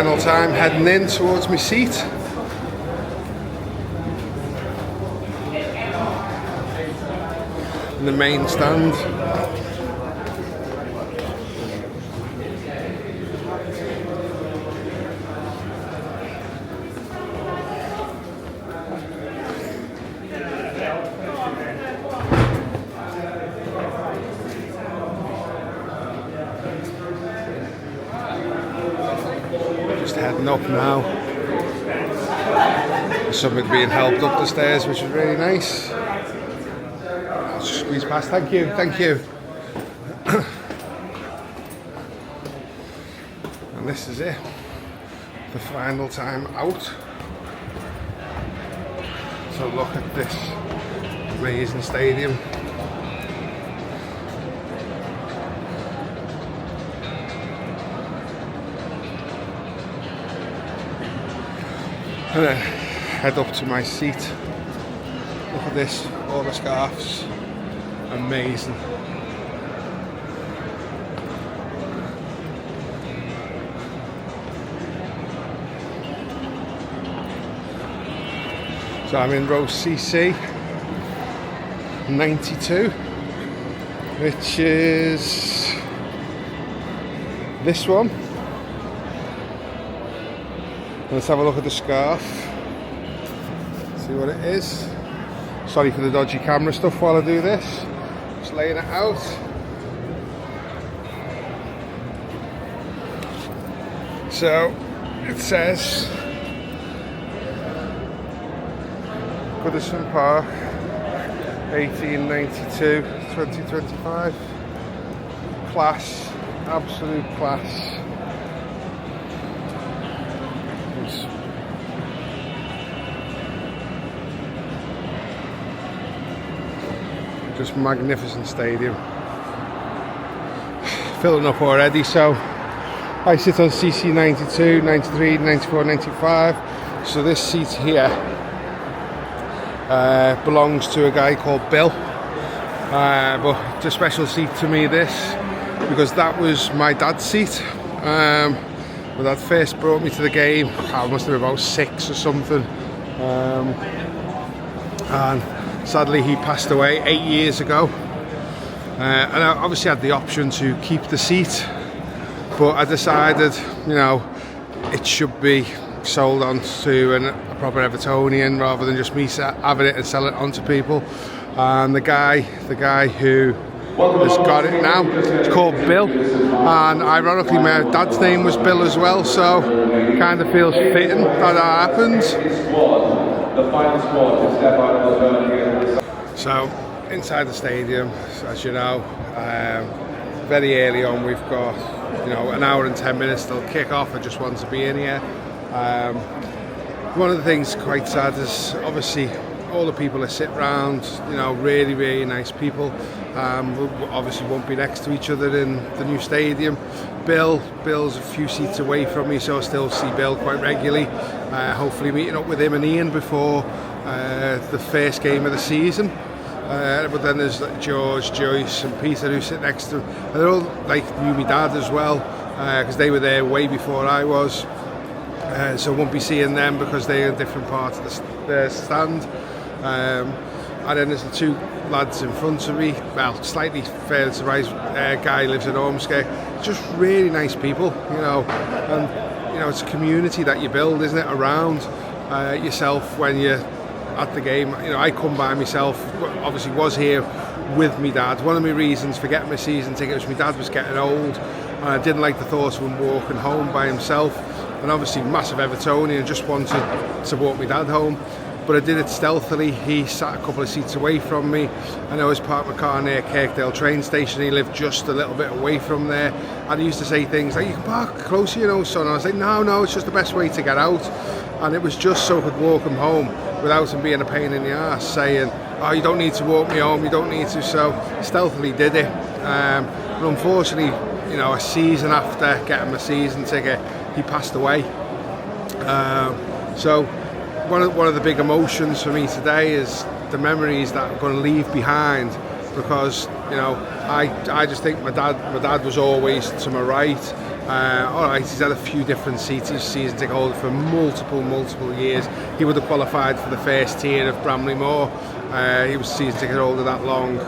final time, heading in towards my seat. In the main stand. Just heading up now. There's somebody being helped up the stairs, which is really nice. I'll just squeeze past. Thank you, thank you. And this is it. The final time out. So look at this amazing stadium. And then head up to my seat. Look at this, all the scarves. Amazing. So I'm in row CC 92, which is this one. Let's have a look at the scarf, see what it is. Sorry for the dodgy camera stuff while I do this. Just laying it out. So it says Goodison Park 1892-2025. Class, absolute class. Just magnificent stadium. Filling up already, so I sit on CC 92, 93, 94, 95. So this seat here belongs to a guy called Bill. But it's a special seat to me, this, because that was my dad's seat. My dad first brought me to the game, I must have been about 6 or something. And sadly he passed away 8 years ago, and I obviously had the option to keep the seat, but I decided, you know, it should be sold on to a proper Evertonian rather than just me having it and sell it on to people. And the guy who has got it now, it's called Bill, and ironically my dad's name was Bill as well, so it kind of feels fitting that happened. The final squad to step out of the So inside the stadium, as you know, very early on we've got, you know, an hour and 10 minutes till kick off. I just want to be in here. One of the things quite sad is obviously all the people that sit round, you know, really, really nice people. We obviously won't be next to each other in the new stadium. Bill's a few seats away from me, so I still see Bill quite regularly. Hopefully meeting up with him and Ian before the first game of the season. But then there's like George, Joyce and Peter who sit next to him. And they're all like knew my dad as well, because they were there way before I was. So I won't be seeing them because they're in different parts of the stand. And then there's the two lads in front of me, well, slightly further to the right, guy lives in Ormskirk. Just really nice people, you know, and you know, it's a community that you build, isn't it, around yourself when you're at the game. You know, I come by myself, obviously was here with my dad. One of my reasons for getting my season ticket was my dad was getting old, and I didn't like the thought of him walking home by himself, and obviously massive Evertonian and just wanted to walk my dad home. But I did it stealthily. He sat a couple of seats away from me, and I was parked my car near Kirkdale train station. He lived just a little bit away from there, and he used to say things like, "You can park closer, you know, son." And I was like, no, it's just the best way to get out. And it was just so I could walk him home without him being a pain in the arse, saying, "Oh, you don't need to walk me home, you don't need to." So stealthily did it. But unfortunately, you know, a season after getting my season ticket, he passed away. So one of the big emotions for me today is the memories that I'm going to leave behind, because, you know, I just think my dad was always to my right. All right, he's had a few different season ticket holder for multiple years. He would have qualified for the first tier of Bramley-Moore. He was season ticket holder that long.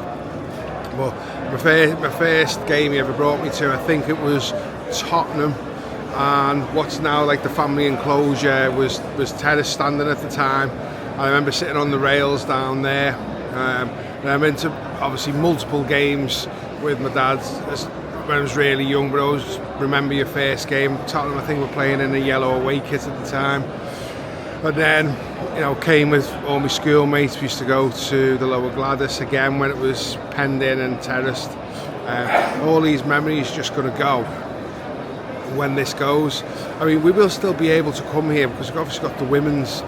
But my first game he ever brought me to, I think it was Tottenham, and what's now like the family enclosure was terrace standing at the time. I remember sitting on the rails down there. And I've been to obviously multiple games with my dad when I was really young, but I always remember your first game. Tottenham, I think, were playing in a yellow away kit at the time. And then, you know, came with all my schoolmates. We used to go to the Lower Gladys again when it was penned in and terraced. All these memories just going to go when this goes. I mean, we will still be able to come here because we've obviously got the women's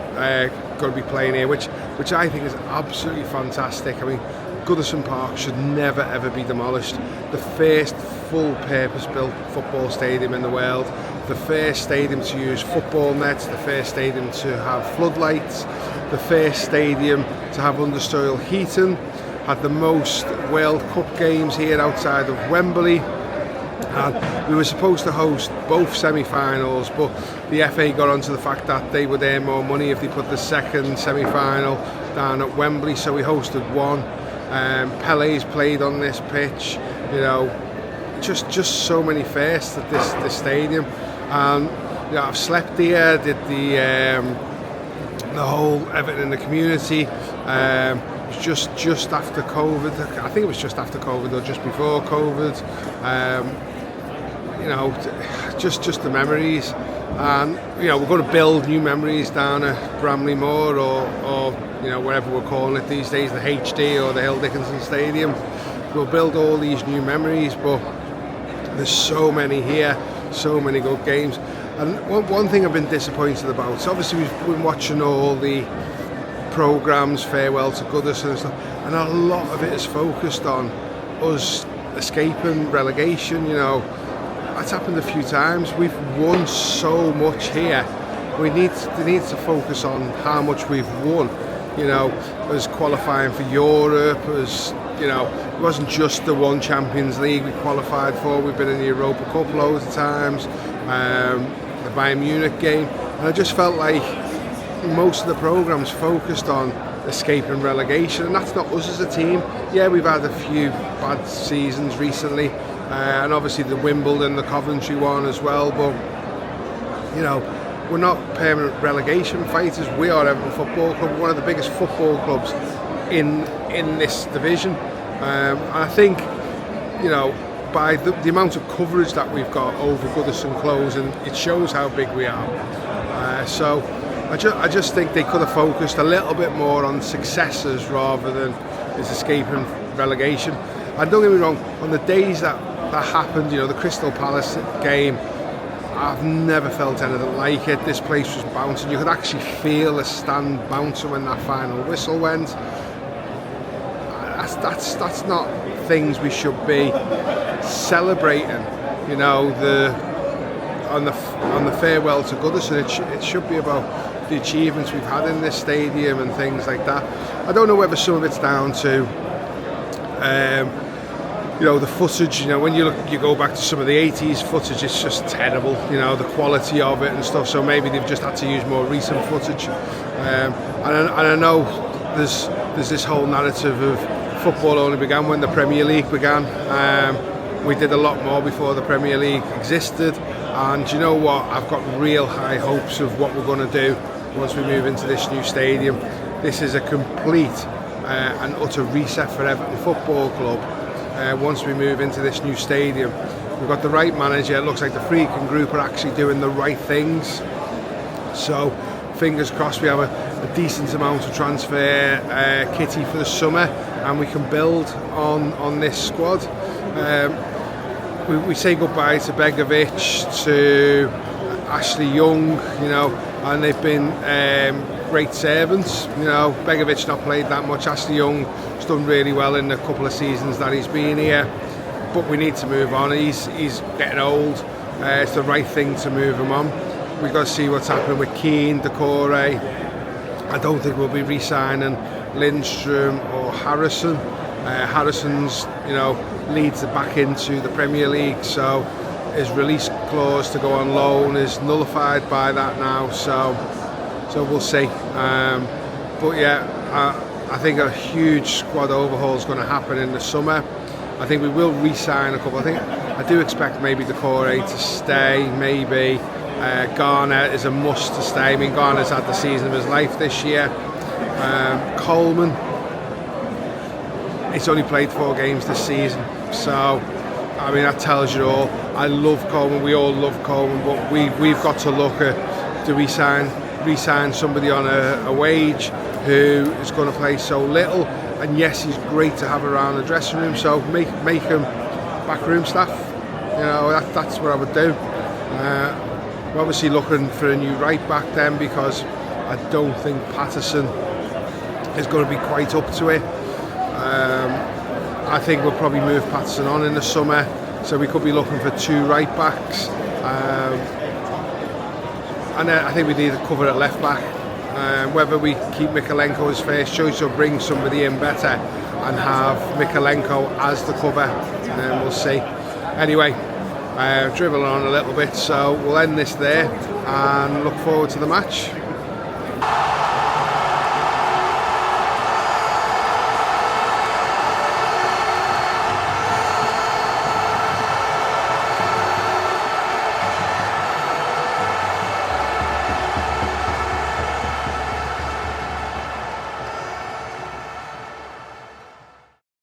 going to be playing here, which I think is absolutely fantastic. I mean, Goodison Park should never ever be demolished. The first full purpose-built football stadium in the world, the first stadium to use football nets, the first stadium to have floodlights, the first stadium to have understory heating, had the most World Cup games here outside of Wembley. And we were supposed to host both semi-finals, but the FA got onto the fact that they would earn more money if they put the second semi-final down at Wembley, so we hosted one. Pele's played on this pitch, you know, just so many firsts at this stadium. And you know, I've slept here, did the whole Everton in the community. It was just after COVID. I think it was just after COVID or just before COVID. You know, just the memories, and you know, we're going to build new memories down at Bramley-Moore or you know, wherever we're calling it these days, the HD or the Hill Dickinson Stadium. We'll build all these new memories, but there's so many here, so many good games. And one thing I've been disappointed about, so obviously we've been watching all the programmes, Farewell to Goodison and stuff, and a lot of it is focused on us escaping relegation. You know, that's happened a few times. We've won so much here. They need to focus on how much we've won. You know, as qualifying for Europe, as you know, it wasn't just the one Champions League we qualified for. We've been in the Europa Cup loads of times, the Bayern Munich game, and I just felt like most of the programmes focused on escaping relegation, and that's not us as a team. Yeah, we've had a few bad seasons recently, and obviously the Wimbledon, the Coventry one as well, but you know, we're not permanent relegation fighters. We are Everton Football Club, one of the biggest football clubs in this division, and I think, you know, by the amount of coverage that we've got over Goodison Close, and it shows how big we are. So I just think they could have focused a little bit more on successes rather than is escaping relegation. And don't get me wrong, on the days that happened, you know, the Crystal Palace game, I've never felt anything like it. This place was bouncing. You could actually feel the stand bouncing when that final whistle went. That's not things we should be celebrating. You know, on the farewell to Goodison, it should be about the achievements we've had in this stadium and things like that. I don't know whether some of it's down to you know, the footage. You know, when you go back to some of the 80s footage, it's just terrible, you know, the quality of it and stuff, so maybe they've just had to use more recent footage. And I know there's this whole narrative of football only began when the Premier League began. We did a lot more before the Premier League existed, and you know what, I've got real high hopes of what we're going to do once we move into this new stadium. This is a complete and utter reset for Everton Football Club. Once we move into this new stadium, we've got the right manager. It looks like the Freakin group are actually doing the right things, so fingers crossed we have a decent amount of transfer kitty for the summer, and we can build on this squad. We say goodbye to Begovic, to Ashley Young, you know, and they've been great servants. You know, Begovic not played that much. Ashley Young has done really well in the couple of seasons that he's been here, but we need to move on. He's getting old. It's the right thing to move him on. We've got to see what's happening with Keane, Decore. I don't think we'll be re-signing Lindstrom or Harrison. Harrison's, you know, leads back into the Premier League, so his release clause to go on loan is nullified by that now, so we'll see. But yeah, I think a huge squad overhaul is going to happen in the summer. I think we will re-sign a couple. I do expect maybe the core 8 to stay, maybe. Garner is a must to stay. I mean, Garner's had the season of his life this year. Coleman, he's only played 4 games this season, so I mean that tells you all. I love Coleman, we all love Coleman, but we've got to look at, do we re-sign somebody on a wage who is going to play so little? And yes, he's great to have around the dressing room, so make him backroom staff. You know, that's what I would do. We're obviously looking for a new right back then, because I don't think Patterson is going to be quite up to it. I think we'll probably move Patterson on in the summer, so we could be looking for 2 right backs. And then I think we need to cover at left back. Whether we keep Mikalenko as first choice or bring somebody in better and have Mikalenko as the cover, and we'll see. Anyway, dribbling on a little bit, so we'll end this there and look forward to the match.